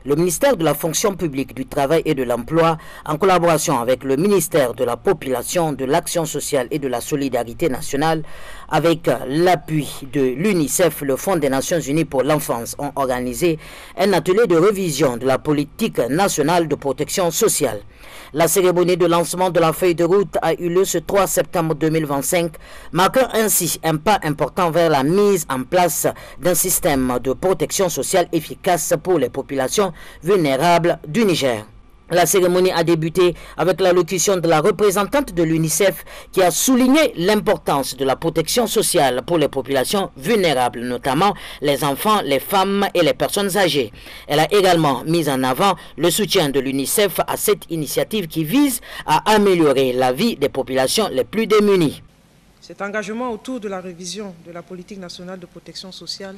le ministère de la fonction publique, du travail et de l'emploi, en collaboration avec le ministère de la population, de l'action sociale et de la solidarité nationale, avec l'appui de l'UNICEF, le Fonds des Nations Unies pour l'enfance, ont organisé un atelier de révision de la politique nationale de protection sociale. La cérémonie de lancement de la feuille de route a eu lieu ce 3 septembre 2025, marquant ainsi un pas important vers la mise en place d'un système de protection sociale efficace pour les populations vulnérables du Niger. La cérémonie a débuté avec l'allocution de la représentante de l'UNICEF qui a souligné l'importance de la protection sociale pour les populations vulnérables, notamment les enfants, les femmes et les personnes âgées. Elle a également mis en avant le soutien de l'UNICEF à cette initiative qui vise à améliorer la vie des populations les plus démunies. Cet engagement autour de la révision de la politique nationale de protection sociale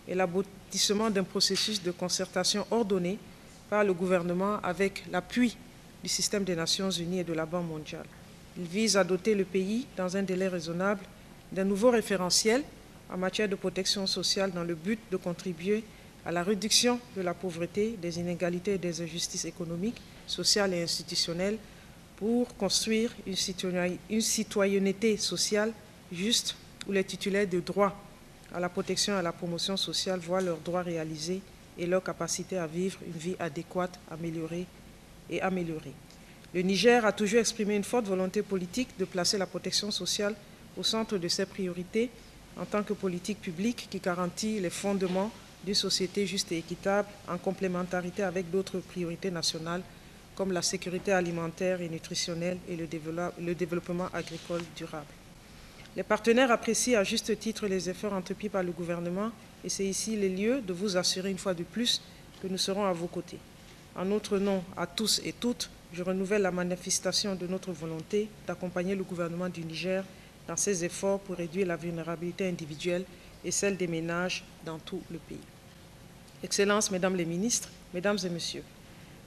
est l'aboutissement d'un processus de concertation ordonné par le gouvernement avec l'appui du système des Nations Unies et de la Banque mondiale. Il vise à doter le pays, dans un délai raisonnable, d'un nouveau référentiel en matière de protection sociale dans le but de contribuer à la réduction de la pauvreté, des inégalités et des injustices économiques, sociales et institutionnelles pour construire une citoyenneté sociale juste où les titulaires de droits à la protection et à la promotion sociale voient leurs droits réalisés et leur capacité à vivre une vie adéquate, améliorée. Le Niger a toujours exprimé une forte volonté politique de placer la protection sociale au centre de ses priorités en tant que politique publique qui garantit les fondements d'une société juste et équitable en complémentarité avec d'autres priorités nationales comme la sécurité alimentaire et nutritionnelle et le développement agricole durable. Les partenaires apprécient à juste titre les efforts entrepris par le gouvernement et c'est ici le lieu de vous assurer une fois de plus que nous serons à vos côtés. En notre nom à tous et toutes, je renouvelle la manifestation de notre volonté d'accompagner le gouvernement du Niger dans ses efforts pour réduire la vulnérabilité individuelle et celle des ménages dans tout le pays. Excellences, Mesdames les ministres, Mesdames et Messieurs,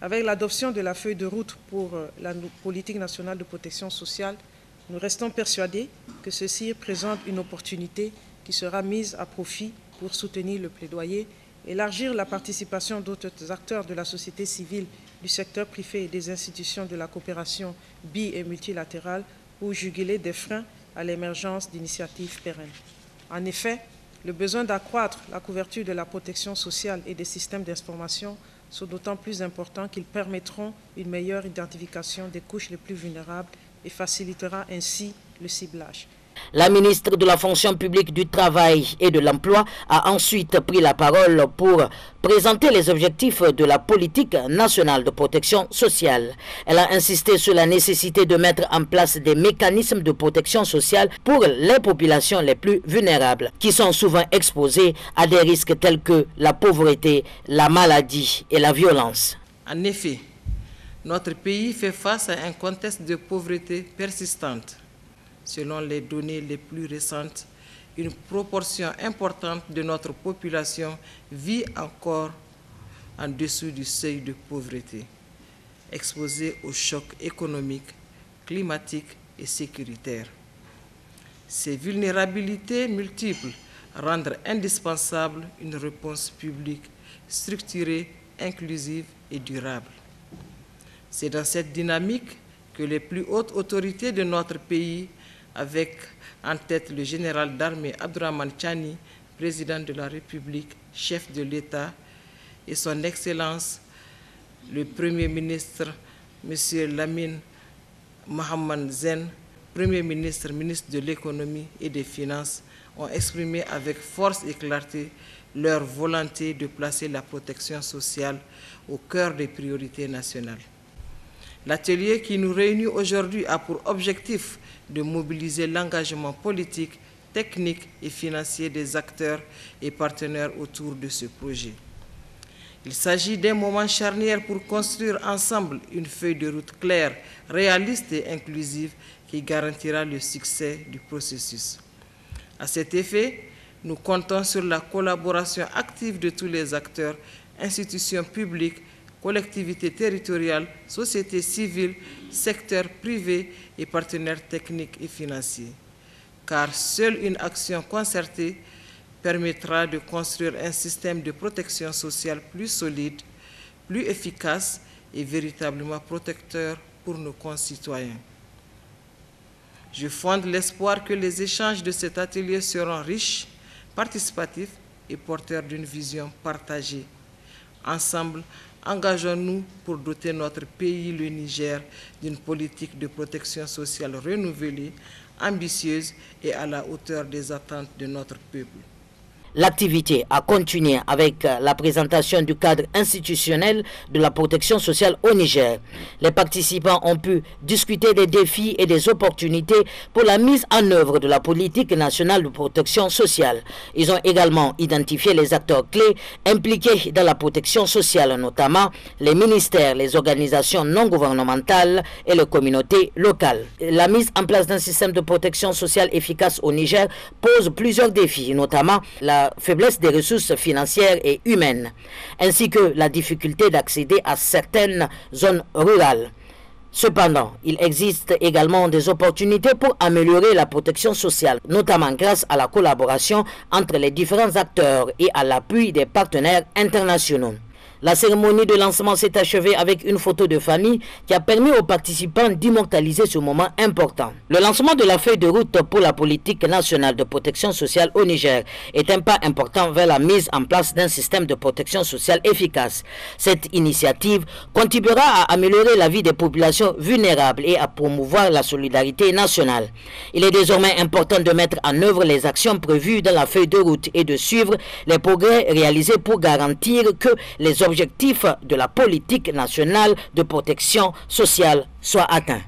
avec l'adoption de la feuille de route pour la politique nationale de protection sociale, nous restons persuadés que ceci présente une opportunité qui sera mise à profit pour soutenir le plaidoyer, élargir la participation d'autres acteurs de la société civile, du secteur privé et des institutions de la coopération bi- et multilatérale pour juguler des freins à l'émergence d'initiatives pérennes. En effet, le besoin d'accroître la couverture de la protection sociale et des systèmes d'information sont d'autant plus importants qu'ils permettront une meilleure identification des couches les plus vulnérables et facilitera ainsi le ciblage. La ministre de la fonction publique, du travail et de l'emploi a ensuite pris la parole pour présenter les objectifs de la politique nationale de protection sociale. Elle a insisté sur la nécessité de mettre en place des mécanismes de protection sociale pour les populations les plus vulnérables, qui sont souvent exposées à des risques tels que la pauvreté, la maladie et la violence. En effet, notre pays fait face à un contexte de pauvreté persistante. Selon les données les plus récentes, une proportion importante de notre population vit encore en dessous du seuil de pauvreté, exposée aux chocs économiques, climatiques et sécuritaires. Ces vulnérabilités multiples rendent indispensable une réponse publique structurée, inclusive et durable. C'est dans cette dynamique que les plus hautes autorités de notre pays, avec en tête le général d'armée Abdourahmane Tchani, président de la République, chef de l'État, et son Excellence, le Premier ministre, M. Lamine Mohamed Zen, Premier ministre, ministre de l'Économie et des Finances, ont exprimé avec force et clarté leur volonté de placer la protection sociale au cœur des priorités nationales. L'atelier qui nous réunit aujourd'hui a pour objectif de mobiliser l'engagement politique, technique et financier des acteurs et partenaires autour de ce projet. Il s'agit d'un moment charnière pour construire ensemble une feuille de route claire, réaliste et inclusive qui garantira le succès du processus. À cet effet, nous comptons sur la collaboration active de tous les acteurs, institutions publiques, collectivités territoriales, sociétés civiles, secteur privé et partenaires techniques et financiers. Car seule une action concertée permettra de construire un système de protection sociale plus solide, plus efficace et véritablement protecteur pour nos concitoyens. Je fonde l'espoir que les échanges de cet atelier seront riches, participatifs et porteurs d'une vision partagée. Ensemble, engageons-nous pour doter notre pays, le Niger, d'une politique de protection sociale renouvelée, ambitieuse et à la hauteur des attentes de notre peuple. L'activité a continué avec la présentation du cadre institutionnel de la protection sociale au Niger. Les participants ont pu discuter des défis et des opportunités pour la mise en œuvre de la politique nationale de protection sociale. Ils ont également identifié les acteurs clés impliqués dans la protection sociale, notamment les ministères, les organisations non gouvernementales et les communautés locales. La mise en place d'un système de protection sociale efficace au Niger pose plusieurs défis, notamment la faiblesse des ressources financières et humaines, ainsi que la difficulté d'accéder à certaines zones rurales. Cependant, il existe également des opportunités pour améliorer la protection sociale, notamment grâce à la collaboration entre les différents acteurs et à l'appui des partenaires internationaux. La cérémonie de lancement s'est achevée avec une photo de famille qui a permis aux participants d'immortaliser ce moment important. Le lancement de la feuille de route pour la politique nationale de protection sociale au Niger est un pas important vers la mise en place d'un système de protection sociale efficace. Cette initiative contribuera à améliorer la vie des populations vulnérables et à promouvoir la solidarité nationale. Il est désormais important de mettre en œuvre les actions prévues dans la feuille de route et de suivre les progrès réalisés pour garantir que les objectifs de la politique nationale de protection sociale soient atteints.